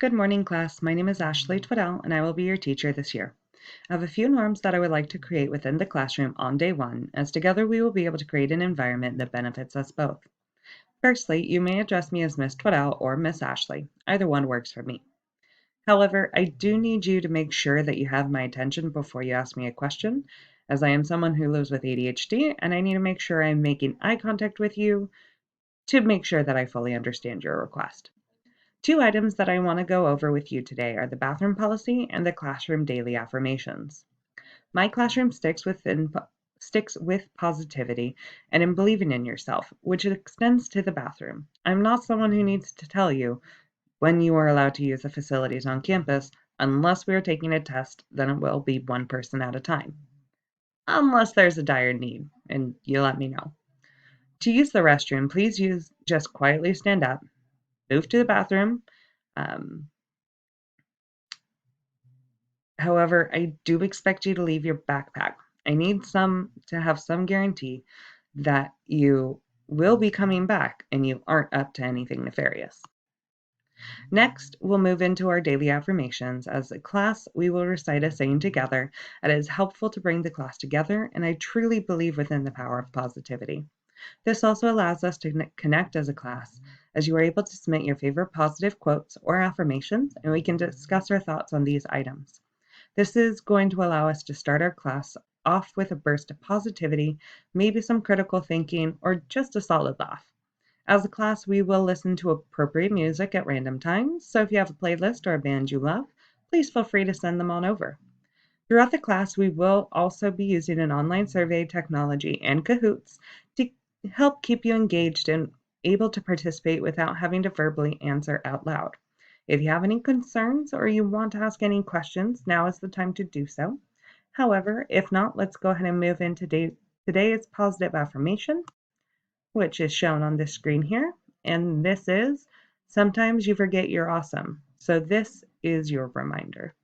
Good morning, class. My name is Ashley Twaddell, and I will be your teacher this year. I have a few norms that I would like to create within the classroom on day one, as together we will be able to create an environment that benefits us both. Firstly, you may address me as Miss Twaddell or Miss Ashley. Either one works for me. However, I do need you to make sure that you have my attention before you ask me a question, as I am someone who lives with ADHD, and I need to make sure I'm making eye contact with you to make sure that I fully understand your request. Two items that I want to go over with you today are the bathroom policy and the classroom daily affirmations. My classroom sticks with positivity and in believing in yourself, which extends to the bathroom. I'm not someone who needs to tell you when you are allowed to use the facilities on campus. Unless we are taking a test, then it will be one person at a time. Unless there's a dire need, and you let me know. To use the restroom, please just quietly stand up, move to the bathroom. Um, However, I do expect you to leave your backpack. I need to have some guarantee that you will be coming back and you aren't up to anything nefarious. Next, we'll move into our daily affirmations. As a class, we will recite a saying together. It is helpful to bring the class together, and I truly believe within the power of positivity. This also allows us to connect as a class, as you are able to submit your favorite positive quotes or affirmations, and we can discuss our thoughts on these items. This is going to allow us to start our class off with a burst of positivity, maybe some critical thinking, or just a solid laugh. As a class, we will listen to appropriate music at random times, so if you have a playlist or a band you love, please feel free to send them on over. Throughout the class, we will also be using an online survey technology and Kahoots to help keep you engaged and able to participate without having to verbally answer out loud. If you have any concerns or you want to ask any questions, now is the time to do so. However, if not, let's go ahead and move into today's positive affirmation, which is shown on this screen here. And this is, sometimes you forget you're awesome. So this is your reminder.